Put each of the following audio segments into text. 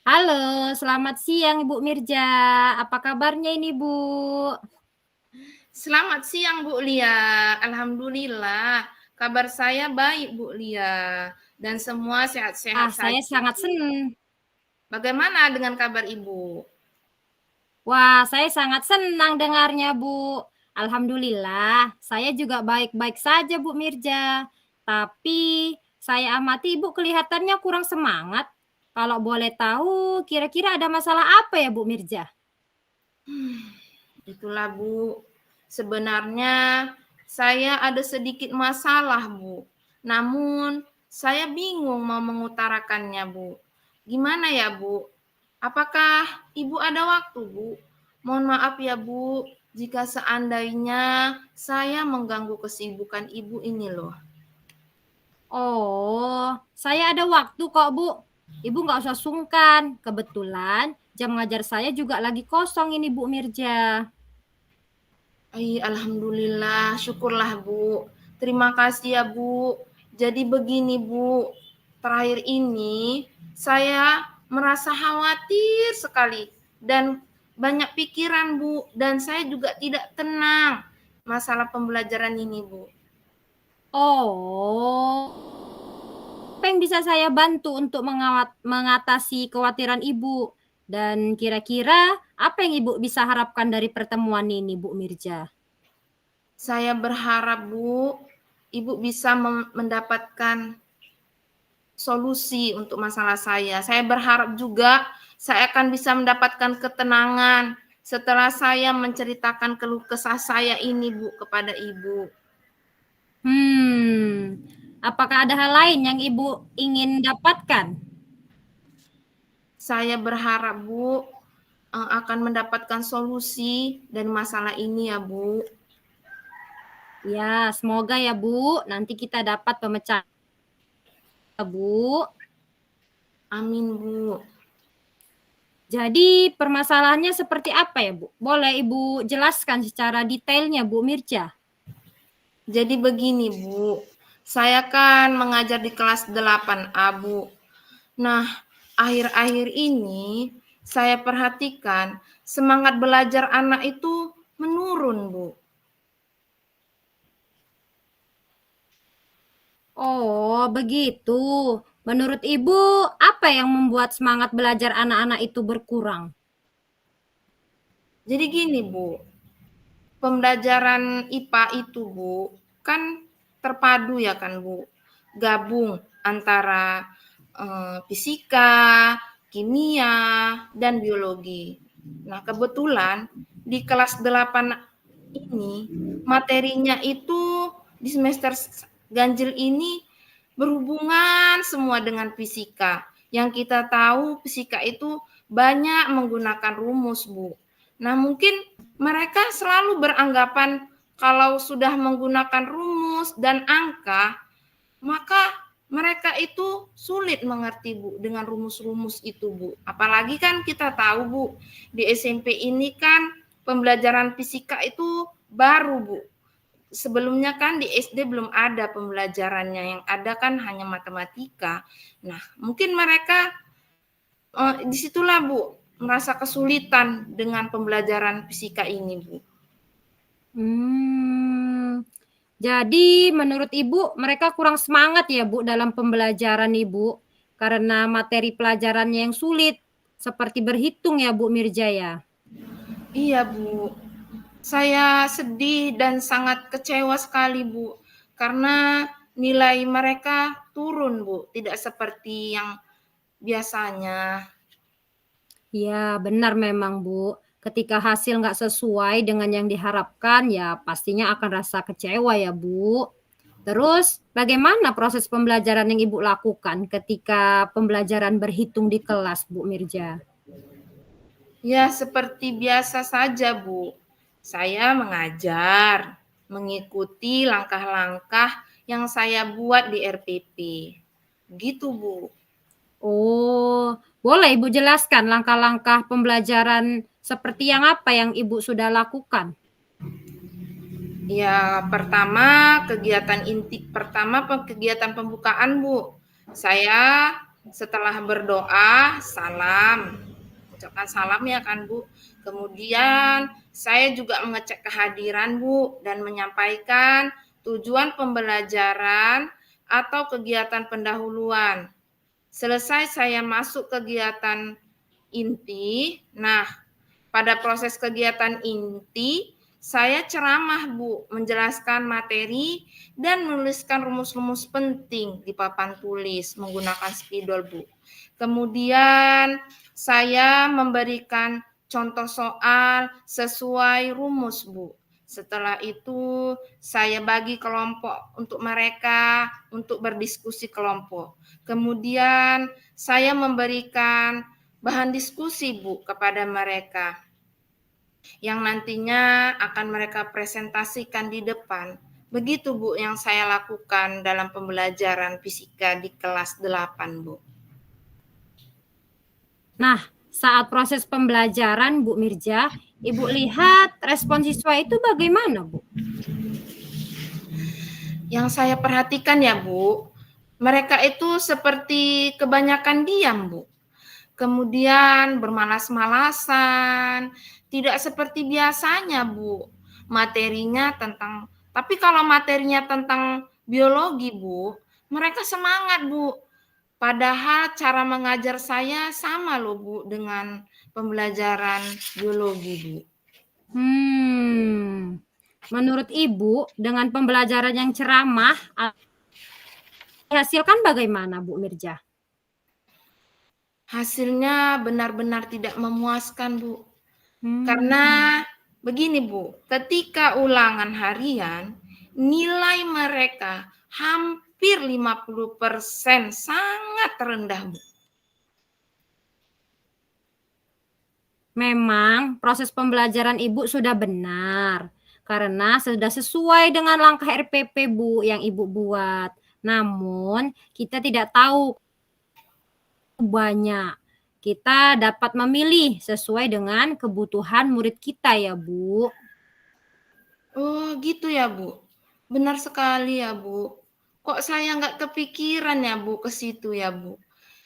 Halo, selamat siang Ibu Mirja. Apa kabarnya ini, Bu? Selamat siang Bu Lia. Alhamdulillah, kabar saya baik Bu Lia dan semua sehat-sehat Saya saja sangat Bu. senang. Bagaimana dengan kabar Ibu? Wah, saya sangat senang dengarnya, Bu. Alhamdulillah, saya juga baik-baik saja, Bu Mirja. Tapi saya amati Ibu kelihatannya kurang semangat. Kalau boleh tahu, kira-kira ada masalah apa ya, Bu Mirja? Itulah Bu, sebenarnya saya ada sedikit masalah Bu. Namun saya bingung mau mengutarakannya Bu. Gimana ya Bu? Apakah Ibu ada waktu Bu? Mohon maaf ya Bu, jika seandainya saya mengganggu kesibukan Ibu ini loh. Oh, saya ada waktu kok, Bu. Ibu nggak usah sungkan. Kebetulan jam ngajar saya juga lagi kosong ini, Bu Mirja. Alhamdulillah, syukurlah Bu. Terima kasih ya Bu. Jadi begini Bu, terakhir ini saya merasa khawatir sekali dan banyak pikiran Bu, dan saya juga tidak tenang masalah pembelajaran ini Bu. Oh, apa yang bisa saya bantu untuk mengatasi kekhawatiran Ibu? Dan kira-kira apa yang Ibu bisa harapkan dari pertemuan ini, Bu Mirja? Saya berharap Bu, Ibu bisa mendapatkan solusi untuk masalah saya. Saya berharap juga saya akan bisa mendapatkan ketenangan setelah saya menceritakan keluh kesah saya ini, Bu, kepada Ibu. Apakah ada hal lain yang Ibu ingin dapatkan? Saya berharap, Bu, akan mendapatkan solusi dari masalah ini ya, Bu. Ya, semoga ya, Bu. Nanti kita dapat pemecahan, Bu. Amin, Bu. Jadi permasalahannya seperti apa ya, Bu? Boleh Ibu jelaskan secara detailnya, Bu Mirja? Jadi begini, Bu. Saya kan mengajar di kelas 8A, Bu. Nah, akhir-akhir ini saya perhatikan semangat belajar anak itu menurun, Bu. Oh, begitu. Menurut Ibu, apa yang membuat semangat belajar anak-anak itu berkurang? Jadi gini, Bu. Pembelajaran IPA itu, Bu, kan terpadu ya kan, Bu. Gabung antara fisika, kimia, dan biologi. Nah, kebetulan di kelas 8 ini materinya itu di semester ganjil ini berhubungan semua dengan fisika. Yang kita tahu fisika itu banyak menggunakan rumus, Bu. Nah, mungkin mereka selalu beranggapan kalau sudah menggunakan rumus dan angka, maka mereka itu sulit mengerti, Bu, dengan rumus-rumus itu, Bu. Apalagi kan kita tahu, Bu, di SMP ini kan pembelajaran fisika itu baru, Bu. Sebelumnya kan di SD belum ada pembelajarannya, yang ada kan hanya matematika. Nah, mungkin mereka disitulah Bu merasa kesulitan dengan pembelajaran fisika ini, Bu. Hmm, jadi menurut Ibu mereka kurang semangat ya, Bu, dalam pembelajaran Ibu karena materi pelajarannya yang sulit seperti berhitung ya, Bu Mirja ya. Iya, Bu. Saya sedih dan sangat kecewa sekali, Bu, karena nilai mereka turun, Bu, tidak seperti yang biasanya. Ya, benar memang, Bu. Ketika hasil nggak sesuai dengan yang diharapkan, ya pastinya akan rasa kecewa ya, Bu. Terus, bagaimana proses pembelajaran yang Ibu lakukan ketika pembelajaran berhitung di kelas, Bu Mirja? Ya, seperti biasa saja, Bu. Saya mengajar, mengikuti langkah-langkah yang saya buat di RPP. Gitu, Bu. Oh, boleh Ibu jelaskan langkah-langkah pembelajaran seperti yang apa yang Ibu sudah lakukan? Ya, pertama kegiatan pembukaan, Bu. Saya Setelah berdoa, salam. Ucapkan salam ya kan, Bu. Kemudian saya juga mengecek kehadiran, Bu, dan menyampaikan tujuan pembelajaran atau kegiatan pendahuluan. Selesai saya masuk kegiatan inti. Nah, pada proses kegiatan inti, saya ceramah, Bu, menjelaskan materi dan menuliskan rumus-rumus penting di papan tulis menggunakan spidol, Bu. Kemudian saya memberikan contoh soal sesuai rumus, Bu. Setelah itu saya bagi kelompok untuk mereka untuk berdiskusi kelompok. Kemudian saya memberikan bahan diskusi, Bu, kepada mereka yang nantinya akan mereka presentasikan di depan. Begitu, Bu, yang saya lakukan dalam pembelajaran fisika di kelas 8, Bu. Nah, saat proses pembelajaran Bu Mirja, Ibu lihat respon siswa itu bagaimana, Bu? Yang saya perhatikan ya, Bu, mereka itu seperti kebanyakan diam, Bu. Kemudian bermalas-malasan, tidak seperti biasanya, Bu. Tapi kalau materinya tentang biologi, Bu, mereka semangat, Bu. Padahal cara mengajar saya sama loh, Bu, dengan pembelajaran biologi, Bu. Menurut Ibu, dengan pembelajaran yang ceramah, dihasilkan bagaimana, Bu Mirja? Hasilnya benar-benar tidak memuaskan, Bu. Karena begini, Bu, ketika ulangan harian, nilai mereka hampir 50% sangat rendah, Bu. Memang proses pembelajaran Ibu sudah benar, karena sudah sesuai dengan langkah RPP, Bu, yang Ibu buat. Namun, kita tidak tahu banyak. Kita dapat memilih sesuai dengan kebutuhan murid kita ya, Bu. Oh, gitu ya, Bu. Benar sekali ya, Bu. Kok saya nggak kepikiran ya, Bu, ke situ ya, Bu.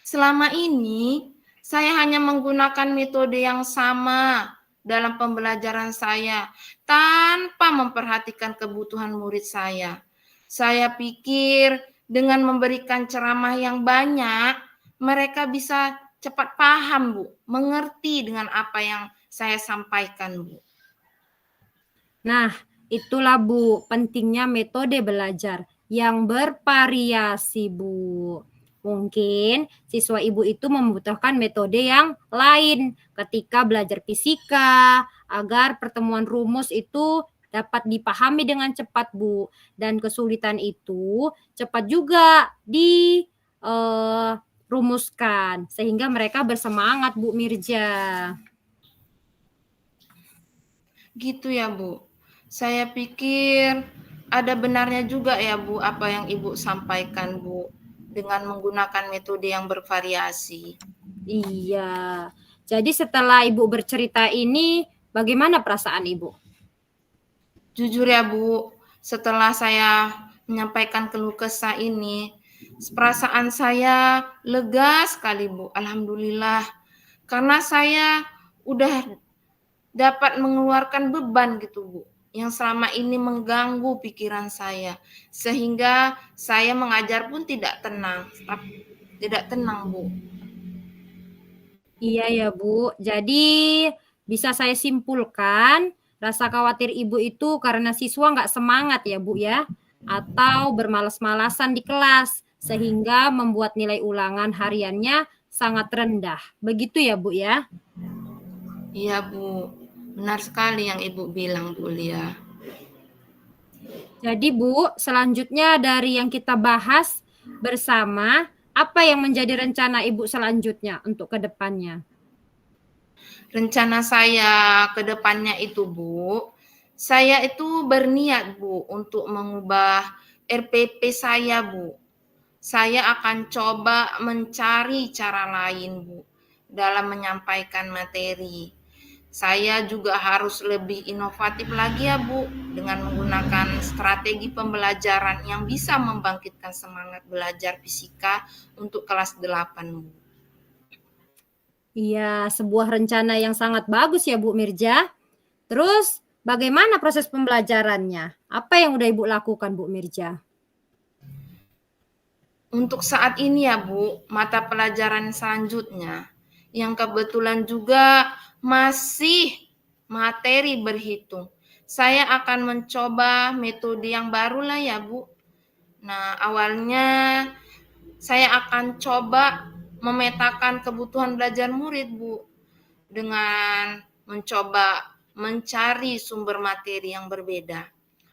Selama ini, saya hanya menggunakan metode yang sama dalam pembelajaran saya, tanpa memperhatikan kebutuhan murid saya. Saya pikir dengan memberikan ceramah yang banyak, mereka bisa cepat paham, Bu, mengerti dengan apa yang saya sampaikan, Bu. Nah, itulah Bu, pentingnya metode belajar yang bervariasi, Bu. Mungkin siswa Ibu itu membutuhkan metode yang lain ketika belajar fisika agar pertemuan rumus itu dapat dipahami dengan cepat, Bu. Dan kesulitan itu cepat juga dirumuskan sehingga mereka bersemangat, Bu Mirja. Gitu ya, Bu. Saya pikir ada benarnya juga ya, Bu, apa yang Ibu sampaikan, Bu, dengan menggunakan metode yang bervariasi. Iya. Jadi setelah Ibu bercerita ini, bagaimana perasaan Ibu? Jujur ya, Bu, setelah saya menyampaikan keluh kesah ini, perasaan saya lega sekali, Bu. Alhamdulillah. Karena saya udah dapat mengeluarkan beban gitu, Bu, yang selama ini mengganggu pikiran saya. Sehingga saya mengajar pun tidak tenang, Bu. Iya ya, Bu. Jadi bisa saya simpulkan, rasa khawatir Ibu itu karena siswa nggak semangat ya, Bu ya, atau bermalas-malasan di kelas, sehingga membuat nilai ulangan hariannya sangat rendah. Begitu ya, Bu ya? Iya, Bu. Benar sekali yang Ibu bilang, Bu Lia. Jadi Bu, selanjutnya dari yang kita bahas bersama, apa yang menjadi rencana Ibu selanjutnya untuk ke depannya? Rencana saya ke depannya itu, Bu, saya itu berniat, Bu, untuk mengubah RPP saya, Bu. Saya akan coba mencari cara lain, Bu, dalam menyampaikan materi. Saya juga harus lebih inovatif lagi ya Bu, dengan menggunakan strategi pembelajaran yang bisa membangkitkan semangat belajar fisika untuk kelas 8 Bu. Iya, sebuah rencana yang sangat bagus ya Bu Mirja. Terus bagaimana proses pembelajarannya? Apa yang udah Ibu lakukan Bu Mirja? Untuk saat ini ya Bu, mata pelajaran selanjutnya yang kebetulan juga masih materi berhitung. Saya akan mencoba metode yang baru lah ya Bu. Nah, awalnya saya akan coba memetakan kebutuhan belajar murid Bu, dengan mencoba mencari sumber materi yang berbeda.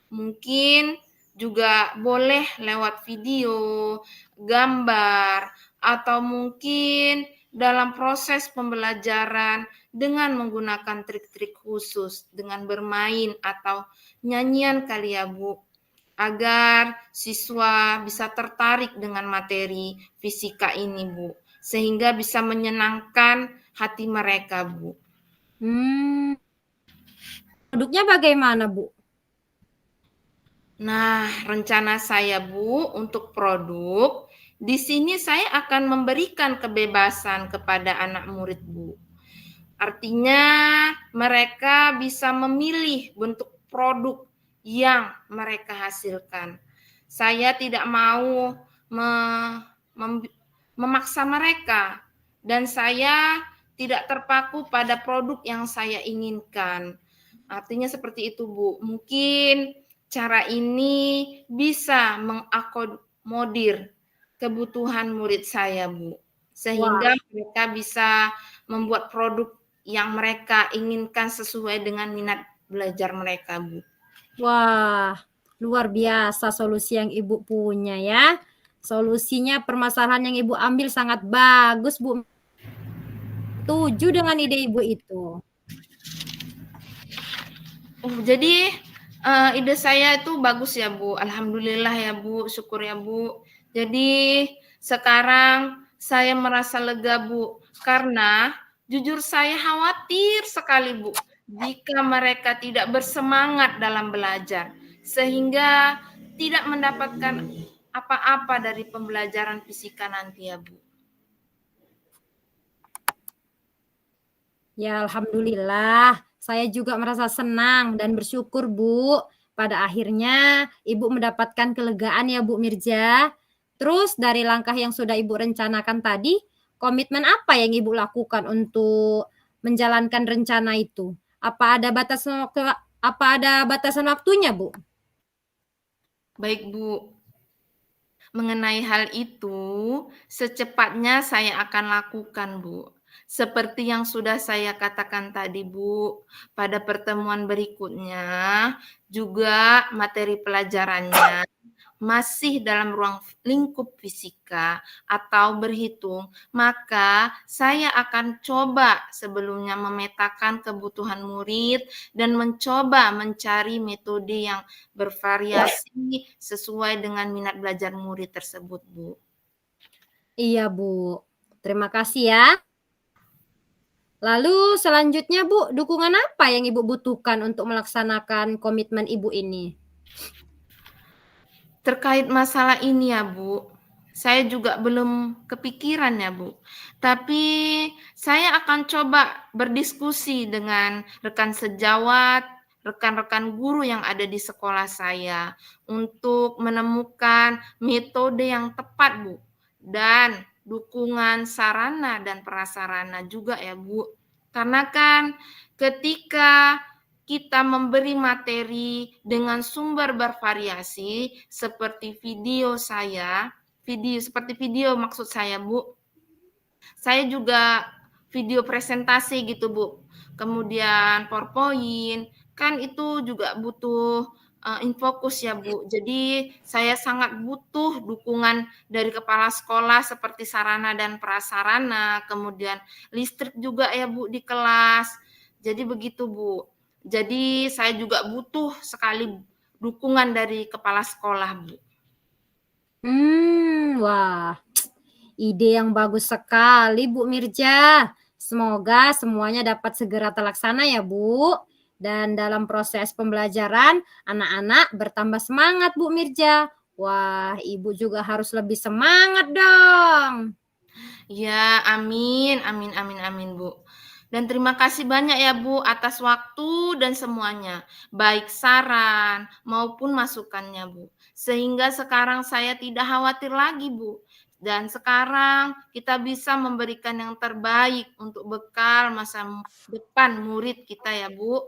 Mungkin juga boleh lewat video, gambar, atau mungkin dalam proses pembelajaran dengan menggunakan trik-trik khusus, dengan bermain atau nyanyian kali ya Bu, agar siswa bisa tertarik dengan materi fisika ini Bu, sehingga bisa menyenangkan hati mereka Bu. Produknya bagaimana Bu? Nah, rencana saya Bu untuk produk, di sini saya akan memberikan kebebasan kepada anak murid Bu. Artinya mereka bisa memilih bentuk produk yang mereka hasilkan. Saya tidak mau memaksa mereka, dan saya tidak terpaku pada produk yang saya inginkan. Artinya seperti itu Bu. Mungkin cara ini bisa mengakomodir kebutuhan murid saya Bu, Wah, sehingga mereka bisa membuat produk yang mereka inginkan sesuai dengan minat belajar mereka Bu. wah, luar biasa solusi yang Ibu punya ya. Solusinya permasalahan yang Ibu ambil sangat bagus Bu. Setuju dengan ide Ibu itu. Jadi ide saya itu bagus ya Bu. Alhamdulillah ya Bu, syukur ya Bu. Jadi sekarang saya merasa lega Bu, karena jujur saya khawatir sekali Bu, jika mereka tidak bersemangat dalam belajar, sehingga tidak mendapatkan apa-apa dari pembelajaran fisika nanti ya Bu. Ya, alhamdulillah. Saya juga merasa senang dan bersyukur, Bu. Pada akhirnya Ibu mendapatkan kelegaan ya, Bu Mirja. Terus dari langkah yang sudah Ibu rencanakan tadi, komitmen apa yang Ibu lakukan untuk menjalankan rencana itu? Apa ada batasan waktunya, Bu? Baik Bu, mengenai hal itu, secepatnya saya akan lakukan, Bu. Seperti yang sudah saya katakan tadi, Bu, pada pertemuan berikutnya, juga materi pelajarannya masih dalam ruang lingkup fisika atau berhitung, maka saya akan coba sebelumnya memetakan kebutuhan murid dan mencoba mencari metode yang bervariasi sesuai dengan minat belajar murid tersebut, Bu. Iya, Bu. Terima kasih ya. Lalu selanjutnya, Bu, dukungan apa yang Ibu butuhkan untuk melaksanakan komitmen Ibu ini? Terkait masalah ini ya Bu, saya juga belum kepikiran ya Bu. Tapi saya akan coba berdiskusi dengan rekan sejawat, rekan-rekan guru yang ada di sekolah saya untuk menemukan metode yang tepat Bu, dan dukungan sarana dan prasarana juga ya Bu. Karena kan ketika kita memberi materi dengan sumber bervariasi seperti video maksud saya Bu. Saya juga video presentasi gitu Bu. Kemudian PowerPoint, kan itu juga butuh infokus ya Bu. Jadi saya sangat butuh dukungan dari kepala sekolah seperti sarana dan prasarana, kemudian listrik juga ya Bu di kelas. Jadi begitu Bu. Jadi saya juga butuh sekali dukungan dari kepala sekolah, Bu. Wah, ide yang bagus sekali Bu Mirja. Semoga semuanya dapat segera terlaksana ya, Bu. Dan dalam proses pembelajaran, anak-anak bertambah semangat, Bu Mirja. Wah, Ibu juga harus lebih semangat dong. Ya, amin, amin, amin, amin, Bu. Dan terima kasih banyak ya, Bu, atas waktu dan semuanya, baik saran maupun masukannya, Bu. Sehingga sekarang saya tidak khawatir lagi, Bu. Dan sekarang kita bisa memberikan yang terbaik untuk bekal masa depan murid kita ya, Bu.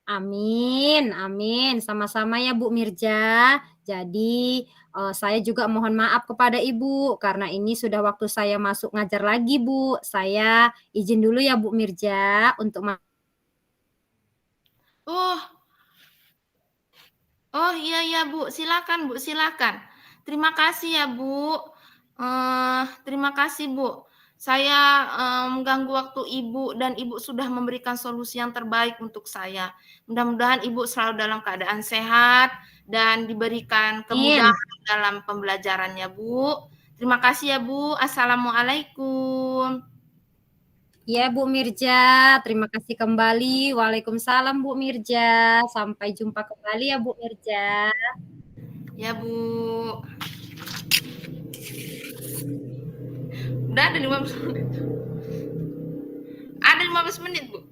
Amin, amin. Sama-sama ya Bu Mirja. Jadi saya juga mohon maaf kepada Ibu karena ini sudah waktu saya masuk ngajar lagi Bu. Saya izin dulu ya Bu Mirja untuk Oh, oh iya ya Bu, silakan Bu, silakan. Terima kasih ya Bu. Terima kasih Bu. Saya mengganggu waktu Ibu dan Ibu sudah memberikan solusi yang terbaik untuk saya. Mudah-mudahan Ibu selalu dalam keadaan sehat dan diberikan Amin. kemudahan dalam pembelajarannya Bu. Terima kasih ya Bu. Assalamualaikum. Ya Bu Mirja, terima kasih kembali. Waalaikumsalam Bu Mirja. Sampai jumpa kembali ya Bu Mirja. Ya Bu. Udah ada 15 menit. Ada 15 menit Bu.